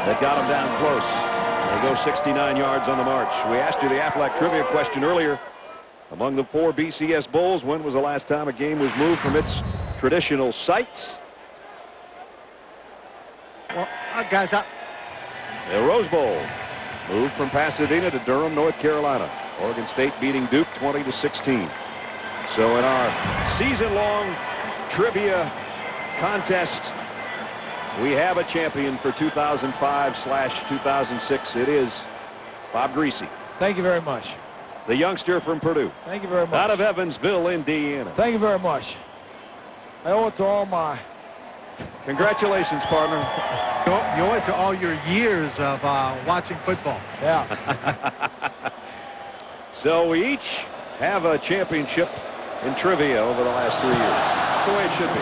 that got them down close. They go 69 yards on the march. We asked you the Aflac trivia question earlier. Among the 4 BCS Bowls, when was the last time a game was moved from its traditional sites? Well, guys, The Rose Bowl moved from Pasadena to Durham, North Carolina. Oregon State beating Duke 20-16. So in our season-long trivia contest, we have a champion for 2005/2006. It is Bob Greasy. Thank you very much. The youngster from Purdue. Thank you very much. Out of Evansville, Indiana. Thank you very much. I owe it to all my... Congratulations, partner. you owe it to all your years of watching football. Yeah. So we each have a championship in trivia over the last 3 years. That's the way it should be.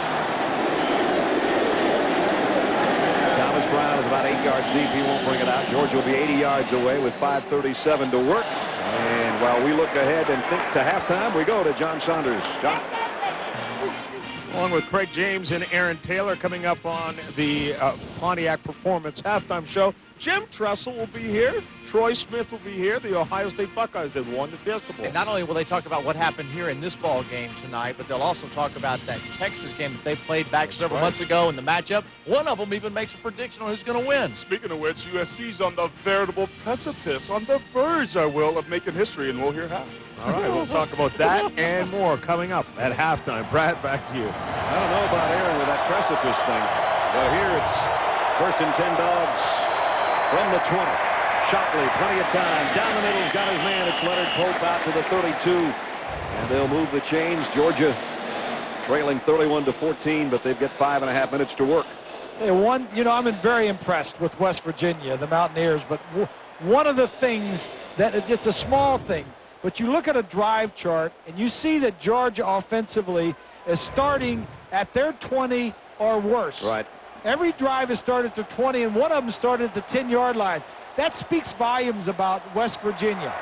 Thomas Brown is about 8 yards deep. He won't bring it out. Georgia will be 80 yards away with 5:37 to work. And while we look ahead and think to halftime, we go to John Saunders. John. Along with Craig James and Aaron Taylor coming up on the Pontiac Performance halftime show. Jim Tressel will be here. Troy Smith will be here. The Ohio State Buckeyes have won the Fiesta Bowl. And not only will they talk about what happened here in this ball game tonight, but they'll also talk about that Texas game that they played back several months ago in the matchup. One of them even makes a prediction on who's going to win. Speaking of which, USC's on the veritable precipice, on the verge, I will, of making history, and we'll hear how. All right, we'll talk about that and more coming up at halftime. Brad, back to you. I don't know about Aaron with that precipice thing, but here it's 1st and 10 Dogs from the 20. Shockley, plenty of time. Down the middle, he's got his man. It's Leonard Pope out to the 32. And they'll move the chains. Georgia trailing 31-14, but they've got 5.5 minutes to work. Hey, I'm very impressed with West Virginia, the Mountaineers, but one of the things that it's a small thing, but you look at a drive chart and you see that Georgia offensively is starting at their 20 or worse. Right. Every drive is started at the 20, and one of them started at the 10-yard line. That speaks volumes about West Virginia.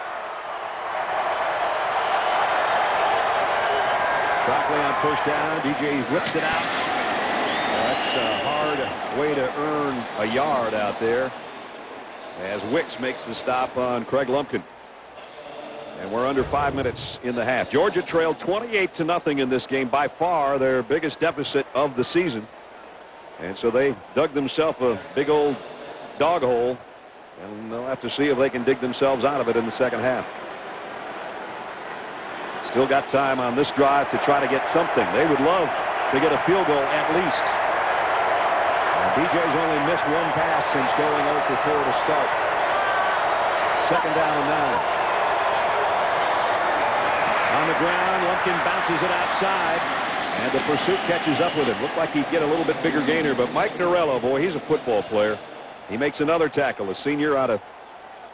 Shockley on 1st down. DJ whips it out. That's a hard way to earn a yard out there as Wicks makes the stop on Craig Lumpkin. And we're under 5 minutes in the half. Georgia trailed 28-0 in this game, by far their biggest deficit of the season. And so they dug themselves a big old dog hole, and they'll have to see if they can dig themselves out of it in the second half. Still got time on this drive to try to get something. They would love to get a field goal at least. DJ's only missed one pass since going 0 for 4 to start. 2nd down and 9. On the ground, Lumpkin bounces it outside, and the pursuit catches up with him. Looked like he'd get a little bit bigger gainer, but Mike Norello, boy, he's a football player. He makes another tackle, a senior out of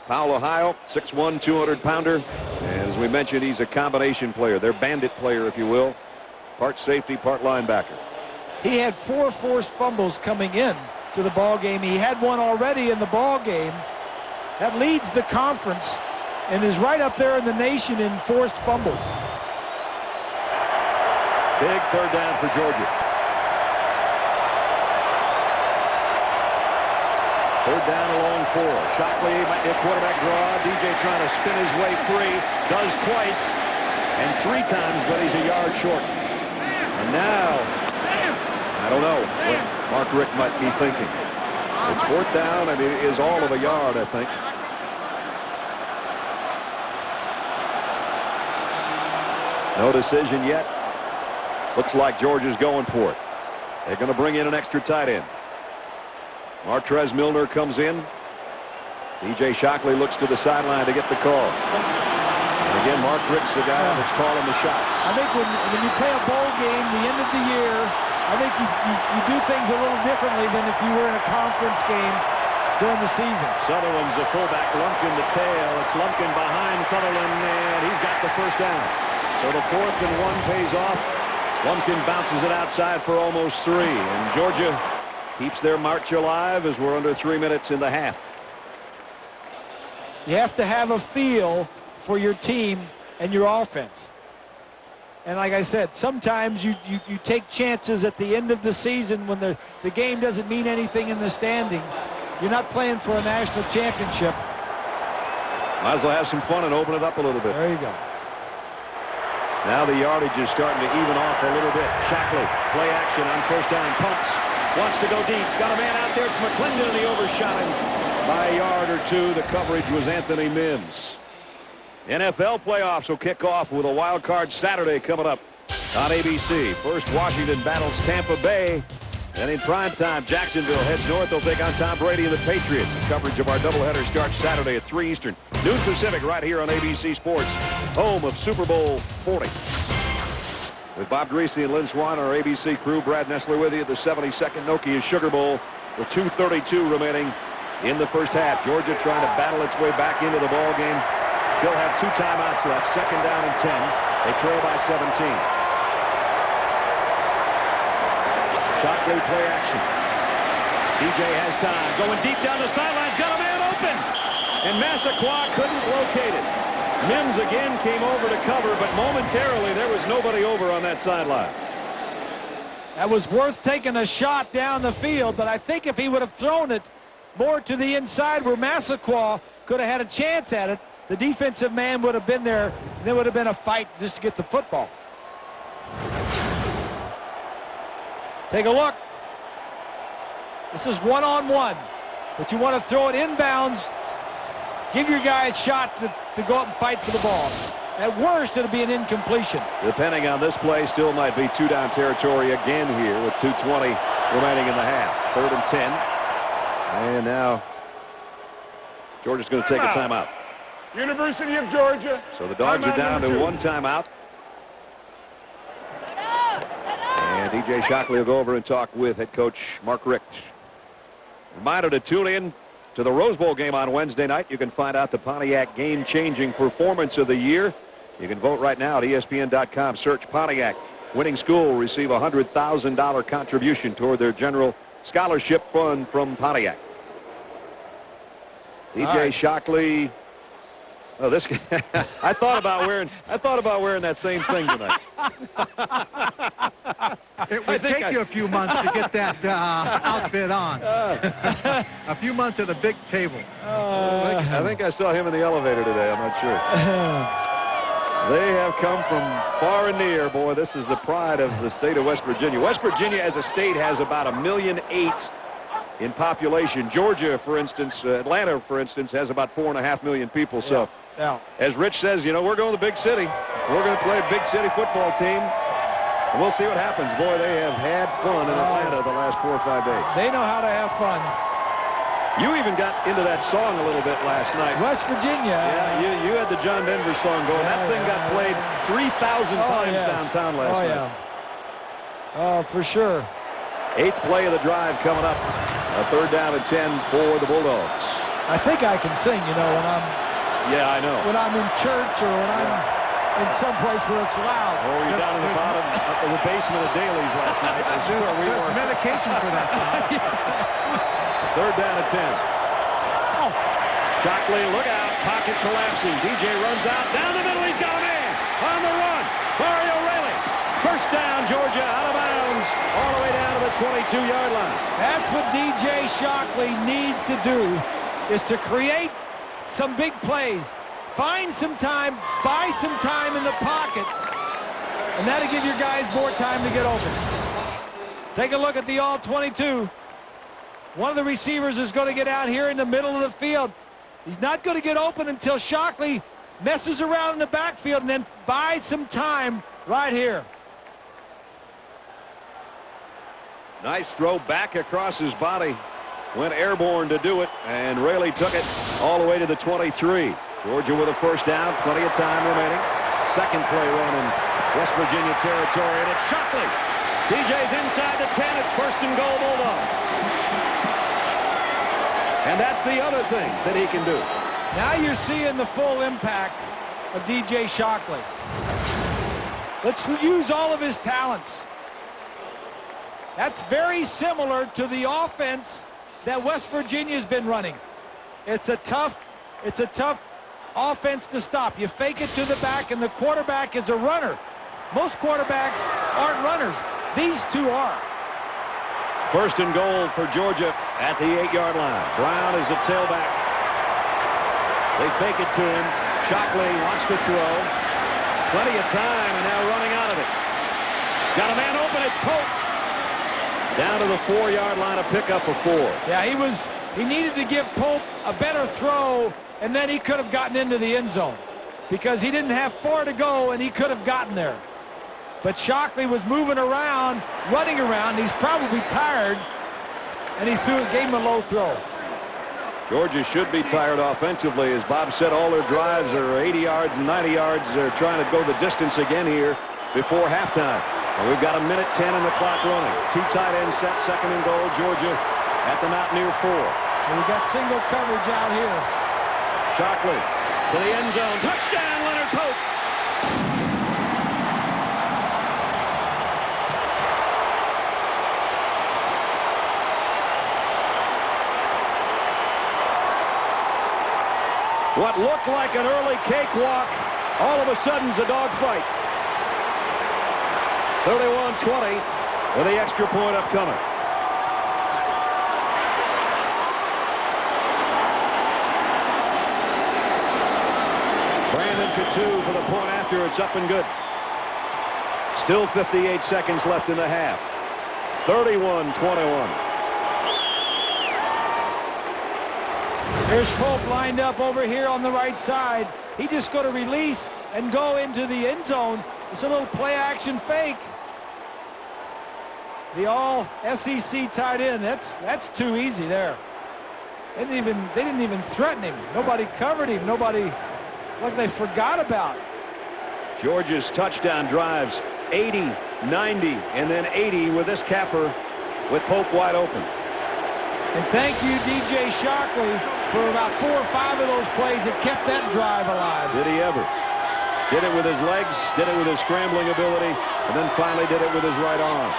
Powell, Ohio, 6'1", 200-pounder. And as we mentioned, he's a combination player. Their bandit player, if you will. Part safety, part linebacker. He had 4 forced fumbles coming in to the ball game. He had one already in the ball game. That leads the conference and is right up there in the nation in forced fumbles. Big 3rd down for Georgia. 3rd down along 4. Shockley might be a quarterback draw. DJ trying to spin his way free. Does twice and 3 times, but he's a yard short. And now, I don't know what Mark Richt might be thinking. It's 4th down, and it is all of a yard, I think. No decision yet. Looks like Georgia's going for it. They're going to bring in an extra tight end. Martrez Milner comes in. DJ Shockley looks to the sideline to get the call. And again, Mark Richt's the guy that's calling the shots. I think when you play a bowl game, the end of the year, I think you do things a little differently than if you were in a conference game during the season. Sutherland's the fullback, Lumpkin the tail. It's Lumpkin behind Sutherland, and he's got the 1st down. So the 4th and 1 pays off. Lumpkin bounces it outside for almost 3, and Georgia keeps their march alive as we're under 3 minutes in the half. You have to have a feel for your team and your offense. And like I said, sometimes you take chances at the end of the season when the game doesn't mean anything in the standings. You're not playing for a national championship. Might as well have some fun and open it up a little bit. There you go. Now the yardage is starting to even off a little bit. Shockley, play action on first down, pumps, wants to go deep. He's got a man out there. It's McClendon, and he overshot him by a yard or two. The coverage was Anthony Mims. NFL playoffs will kick off with a wild card Saturday coming up on ABC. First, Washington battles Tampa Bay. And in primetime, Jacksonville heads north. They'll take on Tom Brady and the Patriots. The coverage of our doubleheader starts Saturday at 3 Eastern, noon Pacific, right here on ABC Sports, home of Super Bowl 40. With Bob Greasy and Lynn Swan, our ABC crew, Brad Nessler with you at the 72nd Nokia Sugar Bowl with 2:32 remaining in the first half. Georgia trying to battle its way back into the ball game. Still have 2 timeouts left. Second down and 10. They trail by 17. Shockley, play action. DJ has time. Going deep down the sidelines. Got a man open. And Massaquoi couldn't locate it. Mims again came over to cover, but momentarily there was nobody over on that sideline. That was worth taking a shot down the field, but I think if he would have thrown it more to the inside where Massaquoi could have had a chance at it, the defensive man would have been there, and there would have been a fight just to get the football. Take a look. This is one-on-one, but you want to throw it inbounds. Give your guy a shot to go up and fight for the ball. At worst, it'll be an incompletion. Depending on this play, still might be 2-down territory again here with 2:20 remaining in the half. 3rd and 10. And now Georgia's going to take a timeout. University of Georgia. So the Dogs are down to 1 timeout. And DJ Shockley will go over and talk with head coach Mark Richt. Reminder to tune in to the Rose Bowl game on Wednesday night. You can find out the Pontiac game-changing performance of the year. You can vote right now at ESPN.com. Search Pontiac. Winning school will receive a $100,000 contribution toward their general scholarship fund from Pontiac. DJ Shockley. Oh, this guy. I thought about wearing that same thing tonight. It would take you a few months to get that outfit on. A few months at the big table. I think I saw him in the elevator today. I'm not sure. They have come from far and near. Boy, this is the pride of the state of West Virginia. West Virginia as a state has about 1.8 million in population. Georgia, for instance, Atlanta, for instance, has about 4.5 million people. So, as Rich says, you know, we're going to the big city. We're going to play a big city football team. And we'll see what happens. Boy, they have had fun in Atlanta the last 4 or 5 days. They know how to have fun. You even got into that song a little bit last night. West Virginia. Yeah, you had the John Denver song going. That thing got played 3,000 times downtown last night. Oh, for sure. 8th play of the drive coming up. A 3rd down and 10 for the Bulldogs. I think I can sing, you know, when I'm. Yeah, I know. When I'm in church or when I'm in some place where it's loud. Oh, you're down in the bottom of the basement of Daly's last night. That's where we were. Medication for that. 3rd down and 10. Shockley, look out. Pocket collapsing. DJ runs out. Down the middle. He's got a man. On the run. Mario Rayleigh. First down, Georgia, out of bounds. All the way down to the 22-yard line. That's what DJ Shockley needs to do, is to create some big plays. Find some time, buy some time in the pocket, and that'll give your guys more time to get open. Take a look at the all-22. One of the receivers is going to get out here in the middle of the field. He's not going to get open until Shockley messes around in the backfield and then buys some time right here. Nice throw back across his body. Went airborne to do it, and Rayleigh took it all the way to the 23. Georgia with a first down, plenty of time remaining. Second play run in West Virginia territory, and it's Shockley. DJ's inside the 10. It's 1st and goal, Bulldogs. And that's the other thing that he can do. Now you're seeing the full impact of DJ Shockley. Let's use all of his talents. That's very similar to the offense that West Virginia's been running. It's a tough offense to stop. You fake it to the back, and the quarterback is a runner. Most quarterbacks aren't runners. These two are. 1st and goal for Georgia at the 8-yard line. Brown is a tailback. They fake it to him. Shockley wants to throw. Plenty of time, and now running out of it. Got a man open. It's Pope. Down to the 4-yard line, a pickup of 4. Yeah, he needed to give Pope a better throw, and then he could have gotten into the end zone because he didn't have 4 to go, and he could have gotten there. But Shockley was moving around, running around. He's probably tired, and he gave him a low throw. Georgia should be tired offensively. As Bob said, all their drives are 80 yards and 90 yards. They're trying to go the distance again here before halftime. And we've got 1:10 on the clock running. 2 tight ends set, 2nd and goal. Georgia at the Mountaineer 4. And we've got single coverage out here. Shockley to the end zone. Touchdown, Leonard Pope. What looked like an early cakewalk, all of a sudden is a dogfight. 31-20 with the extra point upcoming. Brandon Coutu for the point after. It's up and good. Still 58 seconds left in the half. 31-21. There's Pope lined up over here on the right side. He just going to release and go into the end zone. It's a little play action fake. The all SEC tight end. That's too easy there. They didn't even threaten him. Nobody covered him. Nobody, like they forgot about. Georgia's touchdown drives 80, 90, and then 80 with this capper with Pope wide open. And thank you, DJ Shockley, for about 4 or 5 of those plays that kept that drive alive. Did he ever? Did it with his legs, did it with his scrambling ability, and then finally did it with his right arm.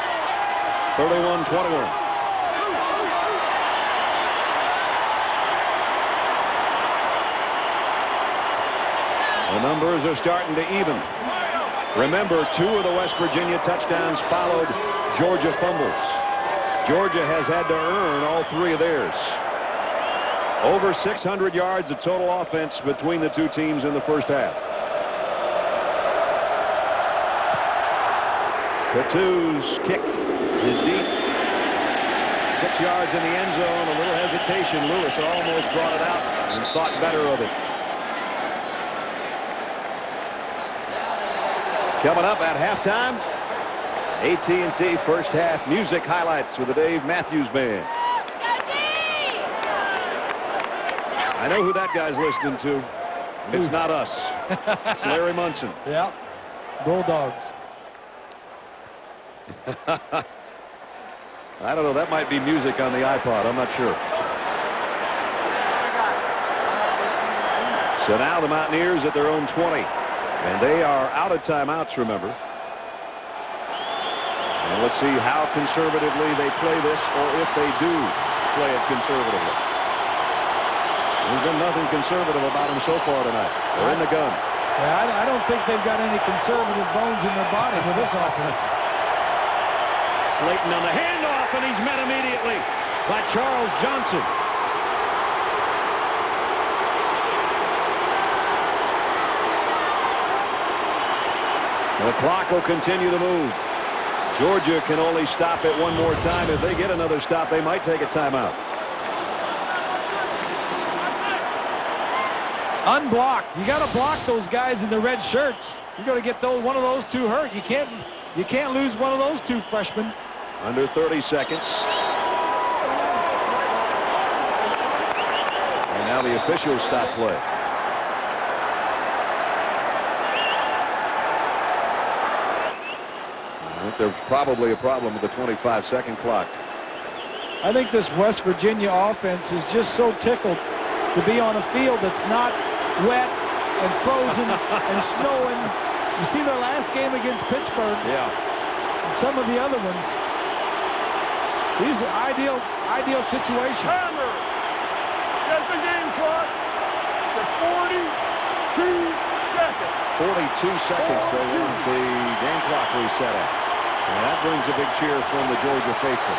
31-21. The numbers are starting to even. Remember, 2 of the West Virginia touchdowns followed Georgia fumbles. Georgia has had to earn all 3 of theirs. Over 600 yards of total offense between the 2 teams in the first half. Coutu's kick is deep. 6 yards in the end zone. A little hesitation. Lewis almost brought it out and thought better of it. Coming up at halftime, AT&T first half music highlights with the Dave Matthews Band. I know who that guy's listening to. It's not us. It's Larry Munson. Yeah, Bulldogs. I don't know. That might be music on the iPod. I'm not sure. So now the Mountaineers at their own 20. And they are out of timeouts, remember. And let's see how conservatively they play this, or if they do play it conservatively. There's been nothing conservative about them so far tonight. They're in the gun. Yeah, I don't think they've got any conservative bones in their body with this offense. Slayton on the handoff, and he's met immediately by Charles Johnson. The clock will continue to move. Georgia can only stop it one more time. If they get another stop, they might take a timeout. Unblocked. You got to block those guys in the red shirts. You got to get one of those 2 hurt. You can't lose one of those 2 freshmen. Under 30 seconds. And now the officials stop play. I think there's probably a problem with the 25-second clock. I think this West Virginia offense is just so tickled to be on a field that's not wet and frozen and snowing. You see their last game against Pittsburgh. Yeah. And some of the other ones. These are ideal situations. Hammer. Set the game clock to 42 seconds. 42 seconds. They want the game clock reset at. And that brings a big cheer from the Georgia faithful.